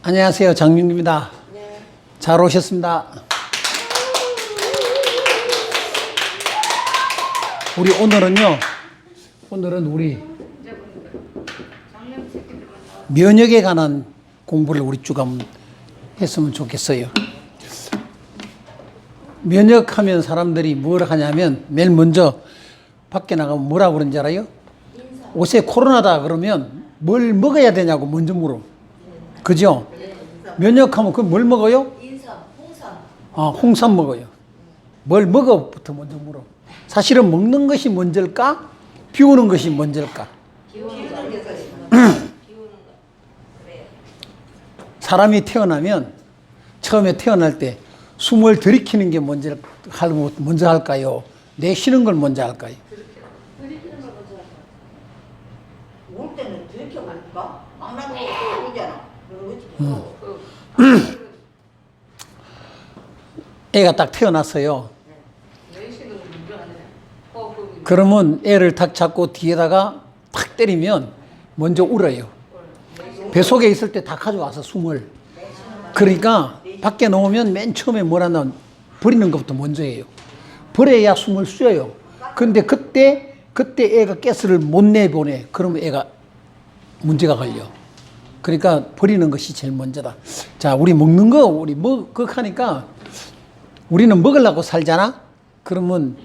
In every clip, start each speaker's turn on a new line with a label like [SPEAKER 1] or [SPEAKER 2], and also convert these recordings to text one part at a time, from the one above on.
[SPEAKER 1] 안녕하세요. 장윤기입니다.
[SPEAKER 2] 네.
[SPEAKER 1] 잘 오셨습니다. 우리 오늘은 우리 면역에 관한 공부를 우리 쭉 한번 했으면 좋겠어요. 면역하면 사람들이 뭘 하냐면 맨 먼저 밖에 나가면 뭐라고 그러는지 알아요? 옷에 코로나다 그러면 뭘 먹어야 되냐고 먼저 물어. 그죠? 면역하면 그 뭘 먹어요?
[SPEAKER 2] 인삼, 홍삼.
[SPEAKER 1] 홍삼 먹어요. 뭘 먹어부터 먼저 물어. 사실은 먹는 것이 먼저일까? 비우는 것이 먼저일까?
[SPEAKER 2] 비우는 게 비우는 거. 그래요.
[SPEAKER 1] 사람이 태어나면 처음에 태어날 때 숨을 들이키는 게 먼저 할까요? 내쉬는 걸 먼저 할까요?
[SPEAKER 2] 들이키는 걸 먼저 할까요?
[SPEAKER 3] 올 때는 들켜 볼까? 안 나고 오잖아.
[SPEAKER 1] 애가 딱 태어났어요. 그러면 애를 탁 잡고 뒤에다가 탁 때리면 먼저 울어요. 뱃속에 있을 때 다 가져와서 숨을. 그러니까 밖에 놓으면 맨 처음에 뭘 하나 버리는 것부터 먼저 해요. 버려야 숨을 쉬어요. 근데 그때 애가 가스를 못 내보내. 그러면 애가 문제가 걸려. 그러니까 버리는 것이 제일 먼저다. 자, 우리 먹는 거, 우리 하니까 우리는 먹으려고 살잖아? 그러면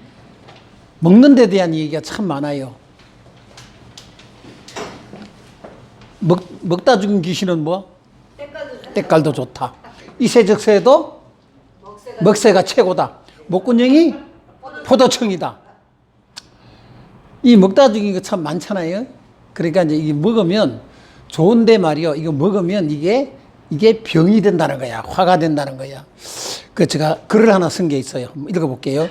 [SPEAKER 1] 먹는 데 대한 얘기가 참 많아요. 먹다 죽은 귀신은 뭐? 때깔도 좋다. 이세적새도 먹새가 최고다. 목구녕이 포도청이다. 이 먹다 죽인 거 참 많잖아요. 그러니까 이제 이게 먹으면 좋은데 말이요. 이거 먹으면 이게 병이 된다는 거야. 화가 된다는 거야. 그 제가 글을 하나 쓴 게 있어요. 한번 읽어볼게요.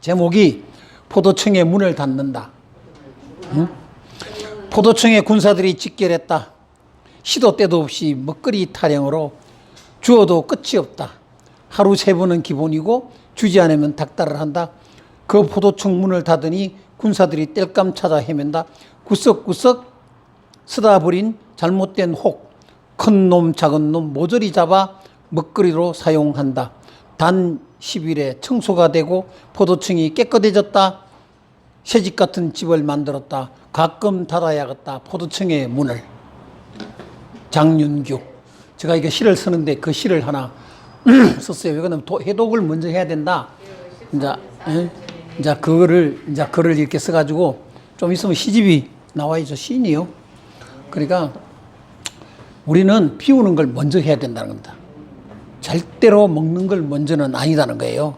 [SPEAKER 1] 제목이 포도청의 문을 닫는다. 응? 포도청의 군사들이 집결했다. 시도 때도 없이 먹거리 타령으로 주어도 끝이 없다. 하루 3번은 기본이고 주지 않으면 닥달을 한다. 그 포도청 문을 닫으니 군사들이 땔감 찾아 헤맨다. 구석구석 쓰다 버린 잘못된 혹, 큰 놈 작은 놈 모조리 잡아 먹거리로 사용한다. 단 10일에 청소가 되고 포도청이 깨끗해졌다. 새집 같은 집을 만들었다. 가끔 닫아야겠다. 포도청의 문을. 장윤규. 제가 이거 시를 쓰는데 그 시를 하나 썼어요. 이거는 해독을 먼저 해야 된다. 이제 글을 이렇게 써가지고 좀 있으면 시집이 나와야죠. 시인이요. 그러니까 우리는 비우는 걸 먼저 해야 된다는 겁니다. 절대로 먹는 걸 먼저는 아니다는 거예요.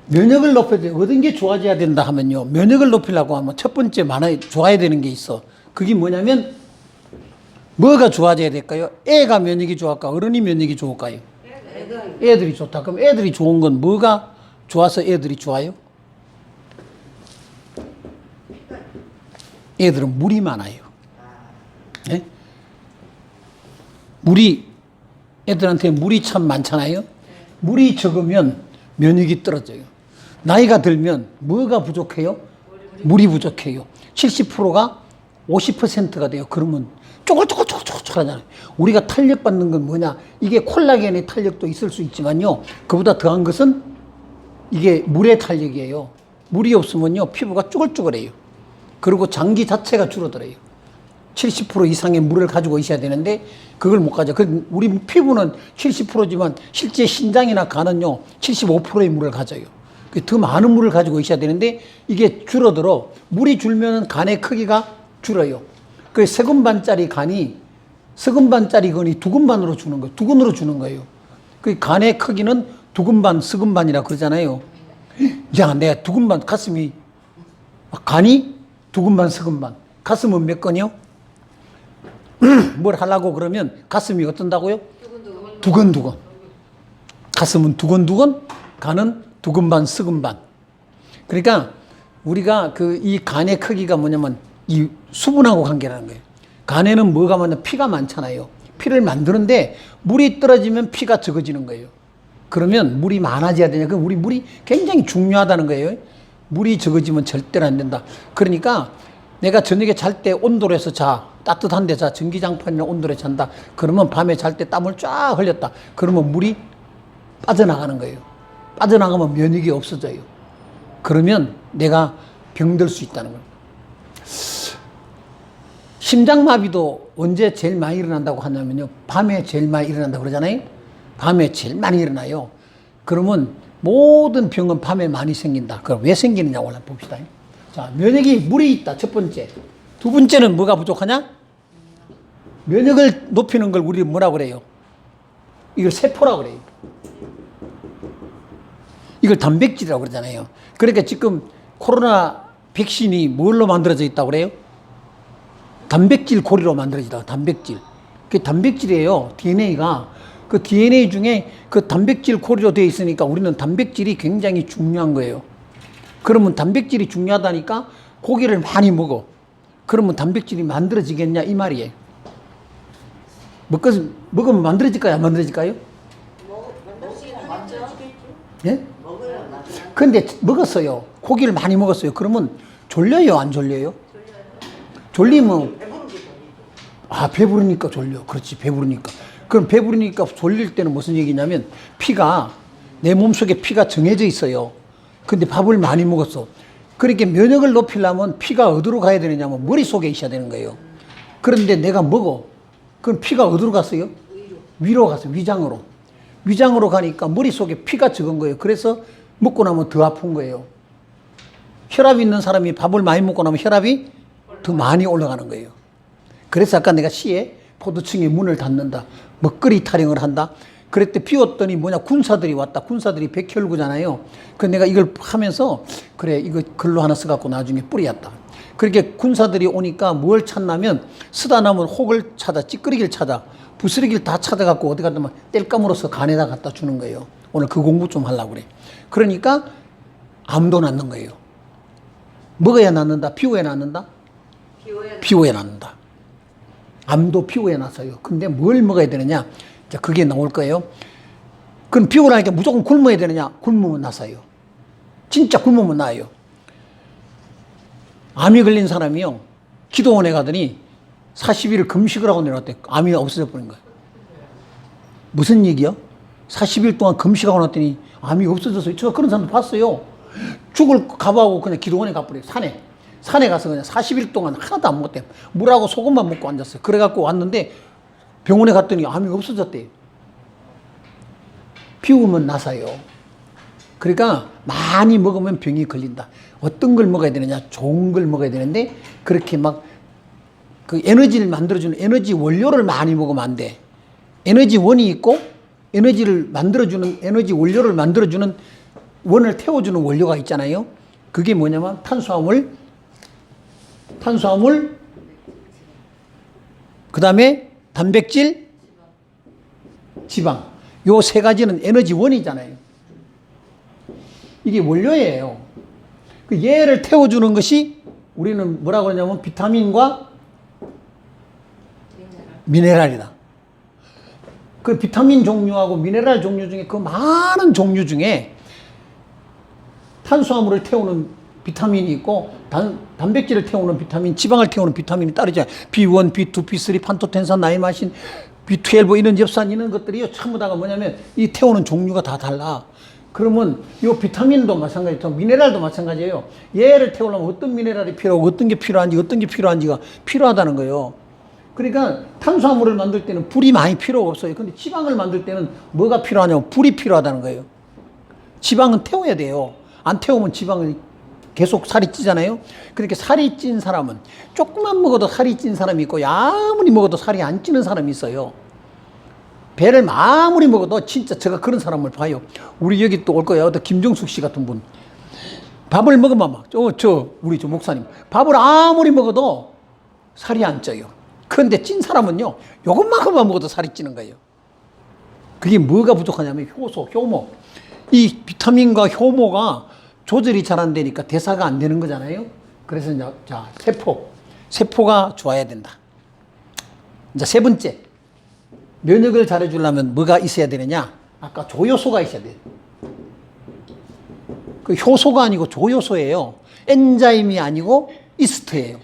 [SPEAKER 1] 면역을 높여야 돼. 어떤 게 좋아져야 된다 하면요. 면역을 높이려고 하면 첫 번째 좋아야 되는 게 있어. 그게 뭐냐면 뭐가 좋아져야 될까요? 애가 면역이 좋을까? 어른이 면역이 좋을까요? 애들이 좋다. 그럼 애들이 좋은 건 뭐가 좋아서 애들이 좋아요? 애들은 물이 많아요. 네? 애들한테 물이 참 많잖아요. 물이 적으면 면역이 떨어져요. 나이가 들면 뭐가 부족해요? 물이 부족해요. 70%가 50%가 돼요. 그러면 쪼글쪼글하잖아요. 우리가 탄력받는 건 뭐냐? 이게 콜라겐의 탄력도 있을 수 있지만요. 그보다 더한 것은 이게 물의 탄력이에요. 물이 없으면요. 피부가 쭈글쭈글해요. 그리고 장기 자체가 줄어들어요. 70% 이상의 물을 가지고 있어야 되는데 그걸 못 가져. 우리 피부는 70%지만 실제 신장이나 간은요 75%의 물을 가져요. 더 많은 물을 가지고 있어야 되는데 이게 줄어들어. 물이 줄면 간의 크기가 줄어요. 그 세근반짜리 건이 2근반으로 주는 거예요. 2근으로 주는 거예요. 그 간의 크기는 2근반, 서근반이라 그러잖아요. 야, 내가 2근반 간이 2근반, 서근반. 가슴은 몇 건이요? 뭘 하려고 그러면 가슴이 어떤다고요? 두근두근. 가슴은 두근두근, 간은 2근반, 서근반. 그러니까 우리가 이 간의 크기가 뭐냐면 이 수분하고 관계라는 거예요. 간에는 뭐가 많냐? 피가 많잖아요. 피를 만드는데 물이 떨어지면 피가 적어지는 거예요. 그러면 물이 많아져야 되냐? 그럼 우리 물이 굉장히 중요하다는 거예요. 물이 적어지면 절대로 안 된다. 그러니까 내가 저녁에 잘 때 온도로 해서 자. 따뜻한 데 자. 전기장판이나 온도로 잔다. 그러면 밤에 잘 때 땀을 쫙 흘렸다. 그러면 물이 빠져나가는 거예요. 빠져나가면 면역이 없어져요. 그러면 내가 병들 수 있다는 거예요. 심장마비도 언제 제일 많이 일어난다고 하냐면요. 밤에 제일 많이 일어난다고 그러잖아요. 밤에 제일 많이 일어나요. 그러면 모든 병은 밤에 많이 생긴다. 그럼 왜 생기느냐고 한번 봅시다. 자, 면역이 물이 있다. 첫 번째. 두 번째는 뭐가 부족하냐? 면역을 높이는 걸 우리 뭐라고 그래요? 이걸 세포라고 그래요. 이걸 단백질이라고 그러잖아요. 그러니까 지금 코로나 백신이 뭘로 만들어져 있다고 그래요? 단백질 고리로 만들어지다. 단백질. 그게 단백질이에요. DNA가. 그 DNA 중에 그 단백질 고리로 되어 있으니까 우리는 단백질이 굉장히 중요한 거예요. 그러면 단백질이 중요하다니까 고기를 많이 먹어. 그러면 단백질이 만들어지겠냐 이 말이에요. 먹으면 만들어질까요? 안 만들어질까요?
[SPEAKER 3] 먹으면 만들어지겠죠.
[SPEAKER 1] 예?
[SPEAKER 3] 먹으면 나중에.
[SPEAKER 1] 근데 먹었어요. 고기를 많이 먹었어요. 그러면 졸려요? 안 졸려요? 졸리면
[SPEAKER 3] 배부른 게 더.
[SPEAKER 1] 아, 배부르니까 졸려. 그렇지, 배부르니까. 그럼 배부르니까 졸릴 때는 무슨 얘기냐면 피가 내 몸속에 피가 정해져 있어요. 근데 밥을 많이 먹었어. 그러니까 면역을 높이려면 피가 어디로 가야 되느냐면 머릿속에 있어야 되는 거예요. 그런데 내가 먹어. 그럼 피가 어디로 갔어요? 위로 갔어요. 위장으로. 위장으로 가니까 머릿속에 피가 적은 거예요. 그래서 먹고 나면 더 아픈 거예요. 혈압이 있는 사람이 밥을 많이 먹고 나면 혈압이 더 많이 올라가는 거예요. 그래서 아까 내가 시에 포도청의 문을 닫는다. 먹거리 타령을 한다. 그랬더니 비웠더니 뭐냐 군사들이 왔다. 군사들이 백혈구잖아요. 그래서 내가 이걸 하면서 그래 이거 글로 하나 써갖고 나중에 뿌리였다. 그렇게 군사들이 오니까 뭘 찾냐면 쓰다 남은 혹을 찾아 찌끄리기를 찾아 부스러기를 다 찾아갖고 어디 갔다 막 뗄감으로써 간에다 갖다 주는 거예요. 오늘 그 공부 좀 하려고 그래. 그러니까 암도 낫는 거예요. 먹어야 낫는다. 피우야 낫는다. 피우야 낫는다. 암도 피우야 낫어요. 근데 뭘 먹어야 되느냐? 자, 그게 나올 거예요. 그럼 피우라니까 무조건 굶어야 되느냐? 굶으면 낫어요. 진짜 굶으면 나아요. 암이 걸린 사람이요. 기도원에 가더니 40일을 금식을 하고 내려왔대. 암이 없어져 버린 거예요. 무슨 얘기요? 40일 동안 금식하고 났더니 암이 없어졌어요. 제가 그런 사람도 봤어요. 죽을 각오하고 그냥 기도원에 가버려요. 산에 가서 그냥 40일 동안 하나도 안 먹었대요. 물하고 소금만 먹고 앉았어요. 그래갖고 왔는데 병원에 갔더니 암이 없어졌대요. 피우면 나사요. 그러니까 많이 먹으면 병이 걸린다. 어떤 걸 먹어야 되느냐? 좋은 걸 먹어야 되는데 그렇게 막 그 에너지를 만들어주는 에너지 원료를 많이 먹으면 안 돼. 에너지원이 있고 에너지를 만들어주는 에너지 원료를 만들어주는 원을 태워주는 원료가 있잖아요. 그게 뭐냐면 탄수화물, 그 다음에 단백질, 지방. 요 세 가지는 에너지원이잖아요. 이게 원료예요. 그 얘를 태워주는 것이 우리는 뭐라고 하냐면 비타민과 미네랄이다. 그 비타민 종류하고 미네랄 종류 중에 그 많은 종류 중에 탄수화물을 태우는 비타민이 있고 단백질을 태우는 비타민, 지방을 태우는 비타민이 따르잖아요. B1, B2, B3, 판토텐산, 나이마신, B12 이런 엽산 이런 것들이 전부 다가 뭐냐면 이 태우는 종류가 다 달라. 그러면 이 비타민도 마찬가지죠. 미네랄도 마찬가지예요. 얘를 태우려면 어떤 미네랄이 필요하고 어떤 게 필요한지가 필요하다는 거예요. 그러니까 탄수화물을 만들 때는 불이 많이 필요 없어요. 근데 지방을 만들 때는 뭐가 필요하냐면 불이 필요하다는 거예요. 지방은 태워야 돼요. 안 태우면 지방을 계속 살이 찌잖아요. 그러니까 살이 찐 사람은 조금만 먹어도 살이 찐 사람이 있고 아무리 먹어도 살이 안 찌는 사람이 있어요. 배를 아무리 먹어도 진짜 제가 그런 사람을 봐요. 우리 여기 또 올 거예요. 또 김정숙 씨 같은 분. 밥을 먹으면 막 우리 목사님 밥을 아무리 먹어도 살이 안 쪄요. 그런데 찐 사람은요, 요것만큼만 먹어도 살이 찌는 거예요. 그게 뭐가 부족하냐면 효소, 효모. 이 비타민과 효모가 조절이 잘 안 되니까 대사가 안 되는 거잖아요. 그래서 이제 자, 세포가 좋아야 된다. 이제 세 번째, 면역을 잘해주려면 뭐가 있어야 되느냐? 아까 조효소가 있어야 돼요. 그 효소가 아니고 조효소예요. 엔자임이 아니고 이스트예요.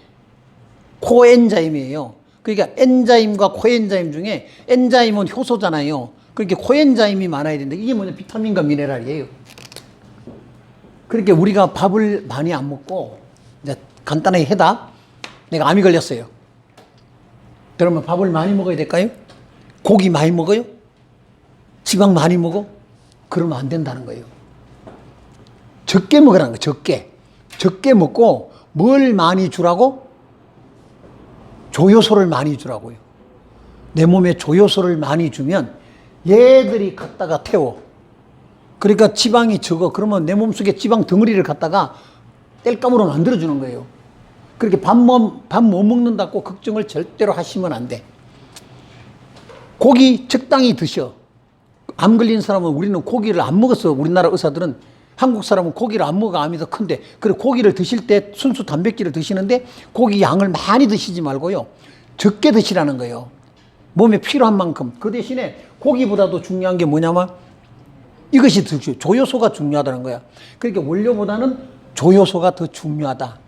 [SPEAKER 1] 코엔자임이에요. 그러니까 엔자임과 코엔자임 중에 엔자임은 효소잖아요. 그러니까 코엔자임이 많아야 되는데 이게 뭐냐? 비타민과 미네랄이에요. 그러니까 우리가 밥을 많이 안 먹고 이제 간단하게 해다. 내가 암이 걸렸어요. 그러면 밥을 많이 먹어야 될까요? 고기 많이 먹어요? 지방 많이 먹어? 그러면 안 된다는 거예요. 적게 먹으라는 거예요. 적게. 적게 먹고 뭘 많이 주라고? 조효소를 많이 주라고요. 내 몸에 조효소를 많이 주면 얘들이 갖다가 태워. 그러니까 지방이 적어. 그러면 내 몸속에 지방 덩어리를 갖다가 땔감으로 만들어주는 거예요. 그렇게 밥 못 먹는다고 걱정을 절대로 하시면 안 돼. 고기 적당히 드셔. 암 걸린 사람은 우리는 고기를 안 먹었어. 우리나라 의사들은 한국 사람은 고기를 안 먹어 암이 더 큰데 그리고 고기를 드실 때 순수 단백질을 드시는데 고기 양을 많이 드시지 말고요. 적게 드시라는 거예요. 몸에 필요한 만큼. 그 대신에 고기보다도 중요한 게 뭐냐면 이것이 더 조효소가 중요하다는 거야. 그러니까 원료보다는 조효소가 더 중요하다.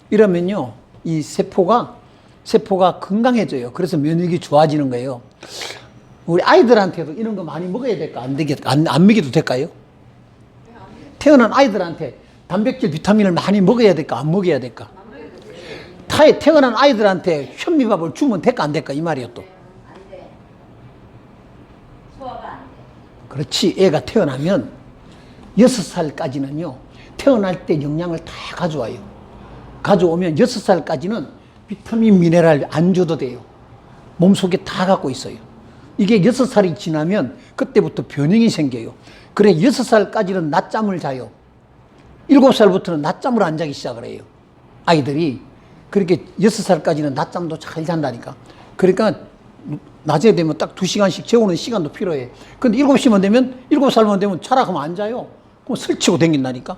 [SPEAKER 1] 이러면요. 이 세포가 건강해져요. 그래서 면역이 좋아지는 거예요. 우리 아이들한테도 이런 거 많이 먹어야 될까? 안 먹여도 될까요? 태어난 아이들한테 단백질, 비타민을 많이 먹어야 될까? 안 먹어야 될까? 태어난 아이들한테 현미밥을 주면 될까? 안 될까? 이 말이에요, 또.
[SPEAKER 2] 안 돼. 소화가 안 돼.
[SPEAKER 1] 그렇지. 애가 태어나면 6살까지는요, 태어날 때 영양을 다 가져와요. 가져오면 6살까지는 비타민, 미네랄 안 줘도 돼요. 몸속에 다 갖고 있어요. 이게 6살이 지나면 그때부터 변형이 생겨요. 그래 6살까지는 낮잠을 자요. 7살부터는 낮잠을 안 자기 시작을 해요. 아이들이. 그렇게 6살까지는 낮잠도 잘 잔다니까. 그러니까 낮에 되면 딱 2시간씩 재우는 시간도 필요해. 근데 7시만 되면 7살만 되면 자라 하면 안 자요. 그럼 설치고 댕긴다니까.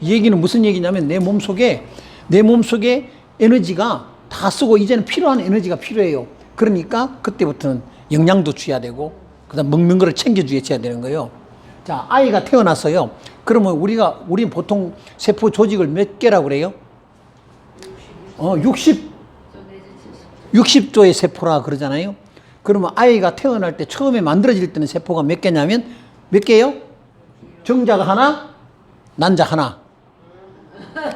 [SPEAKER 1] 이 얘기는 무슨 얘기냐면 내 몸속에 에너지가 다 쓰고 이제는 필요한 에너지가 필요해요. 그러니까 그때부터는 영양도 줘야 되고 그다음 먹는 거를 챙겨줘야 되는 거예요. 자, 아이가 태어났어요. 그러면 우리 보통 세포 조직을 몇 개라고 그래요? 60조의 세포라 그러잖아요. 그러면 아이가 태어날 때 처음에 만들어질 때는 세포가 몇 개냐면 몇 개요? 정자가 하나, 난자 하나.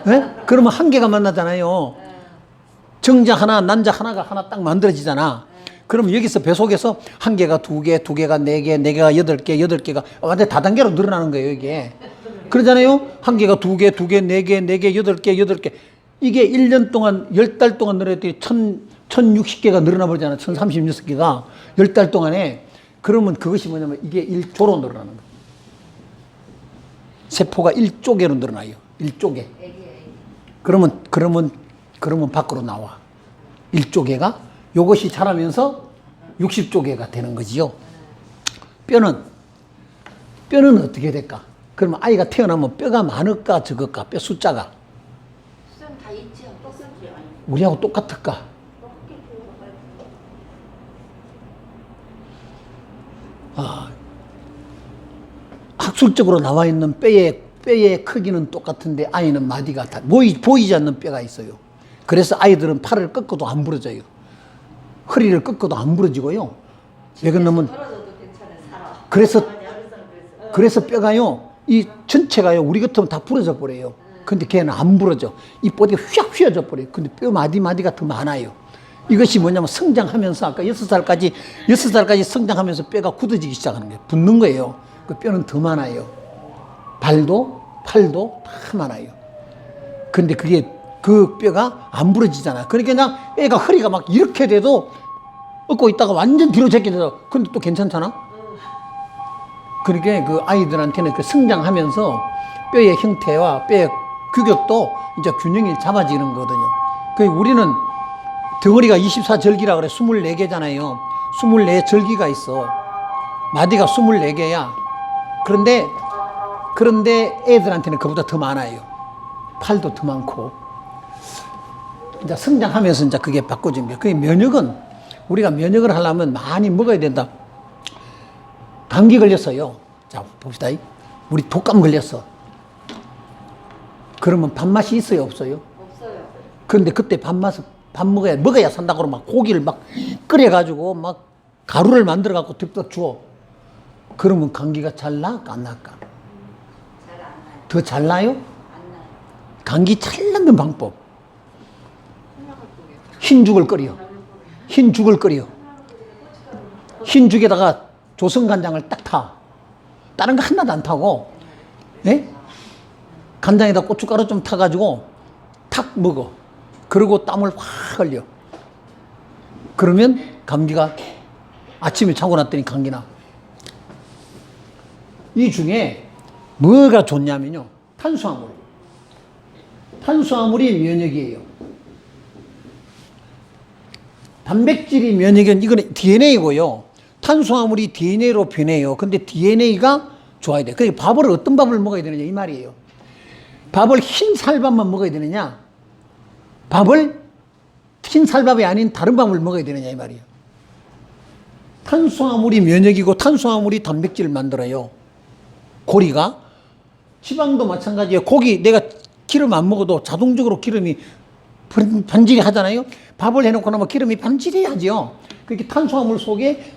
[SPEAKER 1] 네? 그러면 한 개가 만나잖아요. 정자 하나, 난자 하나가 하나 딱 만들어지잖아. 그러면 여기서 배 속에서 한 개가 두 개, 두 개가 네 개, 네 개가 여덟 개, 여덟 개가 완전 다단계로 늘어나는 거예요, 이게. 그러잖아요. 한 개가 두 개, 두 개, 네 개, 네 개, 여덟 개, 여덟 개. 이게 1년 동안, 10달 동안 늘어났더니 1060개가 늘어나 버리잖아. 1036개가. 10달 동안에. 그러면 그것이 뭐냐면 이게 1조로 늘어나는 거예요. 세포가 1조개로 늘어나요. 1조개. 그러면 밖으로 나와. 1조개가 요것이 자라면서 60조개가 되는 거지요. 뼈는 어떻게 될까? 그러면 아이가 태어나면 뼈가 많을까 적을까? 뼈 숫자가.
[SPEAKER 2] 수정 다 있지. 똑같지.
[SPEAKER 1] 우리하고 똑같을까? 학술적으로 나와 있는 뼈의 크기는 똑같은데 아이는 마디가 다 보이지 않는 뼈가 있어요. 그래서 아이들은 팔을 꺾어도 안 부러져요. 허리를 꺾어도 안 부러지고요. 왜 그러냐면 그래서 뼈가요 이 전체가요 우리 같으면 다 부러져 버려요. 근데 걔는 안 부러져. 이 뼈가 휙 휘어져 버려요. 근데 뼈 마디가 더 많아요. 이것이 뭐냐면 성장하면서 아까 6살까지 성장하면서 뼈가 굳어지기 시작하는 거예요. 붙는 거예요. 그 뼈는 더 많아요. 발도 팔도 다 많아요. 근데 그 뼈가 안 부러지잖아. 그러니까 그냥 애가 허리가 막 이렇게 돼도 얻고 있다가 완전 뒤로 제껴져서 근데 또 괜찮잖아. 그러니까 그 아이들한테는 그 성장하면서 뼈의 형태와 뼈의 규격도 이제 균형이 잡아지는 거거든요. 그 우리는 덩어리가 24절기라 그래. 24개잖아요. 24절기가 있어. 마디가 24개야. 그런데 애들한테는 그보다 더 많아요. 팔도 더 많고. 이제 성장하면서 이제 그게 바꿔집니다. 그 면역은 우리가 면역을 하려면 많이 먹어야 된다. 감기 걸렸어요. 자, 봅시다. 우리 독감 걸렸어. 그러면 밥맛이 있어요, 없어요?
[SPEAKER 2] 없어요.
[SPEAKER 1] 그런데 그때 밥맛을 밥 먹어야 산다고 막 고기를 막 끓여가지고 막 가루를 만들어갖고 득득 주어. 그러면 감기가 잘 나? 안 날까?
[SPEAKER 2] 잘 안 나요.
[SPEAKER 1] 더 잘 나요?
[SPEAKER 2] 안 나요.
[SPEAKER 1] 감기 잘 낫는 방법. 흰죽을 끓여. 흰죽을 끓여. 흰죽에다가 조선간장을 딱 타. 다른 거 하나도 안 타고, 예? 간장에다 고춧가루 좀 타가지고 탁 먹어. 그리고 땀을 확 흘려. 그러면 감기가 아침에 자고 났더니 감기 나. 이 중에 뭐가 좋냐면요. 탄수화물. 탄수화물이 면역이에요. 단백질이 면역은 이거는 DNA고요. 탄수화물이 DNA로 변해요. 근데 DNA가 좋아야 돼. 그러니까 밥을 어떤 밥을 먹어야 되느냐 이 말이에요. 밥을 흰 쌀밥만 먹어야 되느냐? 밥을 흰 쌀밥이 아닌 다른 밥을 먹어야 되느냐 이 말이에요. 탄수화물이 면역이고 탄수화물이 단백질을 만들어요. 고리가. 지방도 마찬가지예요. 고기 내가 기름 안 먹어도 자동적으로 기름이 반질이 하잖아요. 밥을 해놓고 나면 기름이 반질이 하죠. 그렇게 탄수화물 속에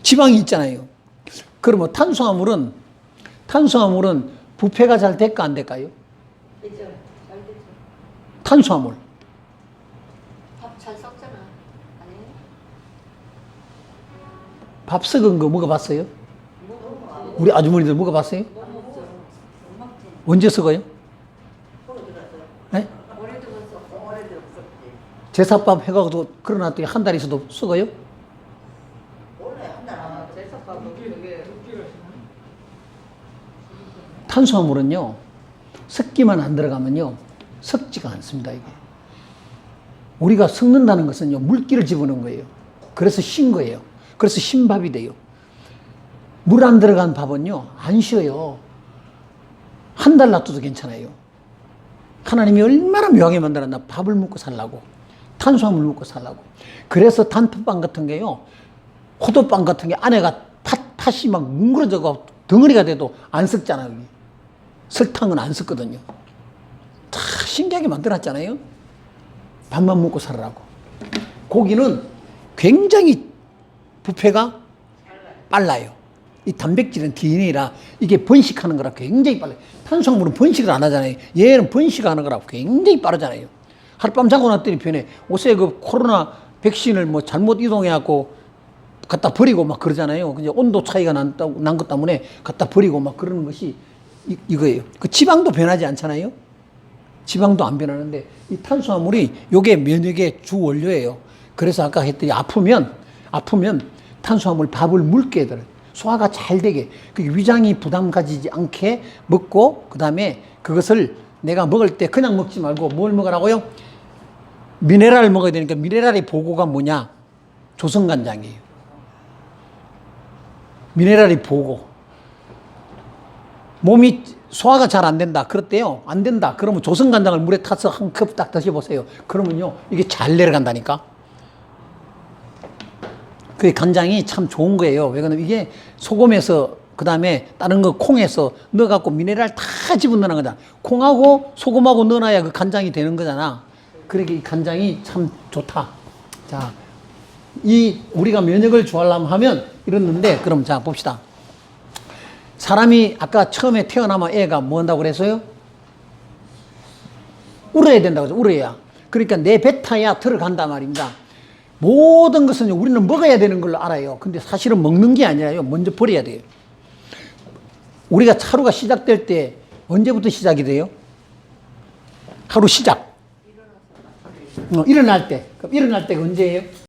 [SPEAKER 1] 지방이 있잖아요. 그러면 탄수화물은 부패가 잘 될까 안 될까요?
[SPEAKER 2] 되죠. 잘 되죠.
[SPEAKER 1] 탄수화물.
[SPEAKER 2] 밥 잘 섞잖아. 아니?
[SPEAKER 1] 밥 썩은 거 먹어봤어요?
[SPEAKER 2] 뭐
[SPEAKER 1] 우리 아주머니들 먹어봤어요?
[SPEAKER 2] 먹죠. 못 먹지.
[SPEAKER 1] 언제 썩어요? 네?
[SPEAKER 2] 오래도 못 섞어.
[SPEAKER 3] 오래도 없었지.
[SPEAKER 1] 제사밥 해가지고 그러놨더니 한 달 있어도 썩어요?
[SPEAKER 3] 원래 한달 안 하고.
[SPEAKER 2] 제사밥은 그게
[SPEAKER 1] 탄수화물은요, 섞기만 안 들어가면요, 섞지가 않습니다, 이게. 우리가 섞는다는 것은요, 물기를 집어넣은 거예요. 그래서 신 거예요. 그래서 신밥이 돼요. 물 안 들어간 밥은요, 안 쉬어요. 한 달 놔둬도 괜찮아요. 하나님이 얼마나 묘하게 만들었나. 밥을 먹고 살라고. 탄수화물 먹고 살라고. 그래서 단팥빵 같은 게요, 호두빵 같은 게 안에가 팥이 막 뭉그러져가 덩어리가 돼도 안 썩잖아요. 설탕은 안 썩거든요. 다 신기하게 만들었잖아요. 밥만 먹고 살라고. 고기는 굉장히 부패가 빨라요. 이 단백질은 DNA라 이게 번식하는 거라 굉장히 빨라요. 탄수화물은 번식을 안 하잖아요. 얘는 번식하는 거라 굉장히 빠르잖아요. 하룻밤 자고 났더니 변해. 요새 그 코로나 백신을 뭐 잘못 이동해갖고 갖다 버리고 막 그러잖아요. 그냥 온도 차이가 난 것 때문에 갖다 버리고 막 그러는 것이 이거예요. 그 지방도 변하지 않잖아요. 지방도 안 변하는데 이 탄수화물이 요게 면역의 주 원료예요. 그래서 아까 했더니 아프면 탄수화물 밥을 묽게 들어요. 소화가 잘 되게. 그 위장이 부담 가지지 않게 먹고 그다음에 그것을 내가 먹을 때 그냥 먹지 말고 뭘 먹으라고요? 미네랄을 먹어야 되니까 미네랄의 보고가 뭐냐? 조선간장이에요. 미네랄의 보고. 몸이 소화가 잘 안 된다. 그렇대요. 안 된다. 그러면 조선간장을 물에 타서 한 컵 딱 드셔보세요. 그러면요, 이게 잘 내려간다니까. 그 간장이 참 좋은 거예요. 왜 그러냐면 이게 소금에서 그 다음에 다른 거 콩에서 넣어갖고 미네랄 다 집어넣는 거잖아. 콩하고 소금하고 넣어놔야 그 간장이 되는 거잖아. 그러니까 이 간장이 참 좋다. 자, 우리가 면역을 좋아하려면 하면 이랬는데, 그럼 자, 봅시다. 사람이 아까 처음에 태어나면 애가 뭐 한다고 그랬어요? 울어야 된다고 그랬죠. 울어야. 그러니까 내 뱉어야 들어간단 말입니다. 모든 것은 우리는 먹어야 되는 걸로 알아요. 근데 사실은 먹는 게 아니라요. 먼저 버려야 돼요. 우리가 하루가 시작될 때 언제부터 시작이 돼요? 하루 시작. 일어날 때. 그럼 일어날 때가 언제예요?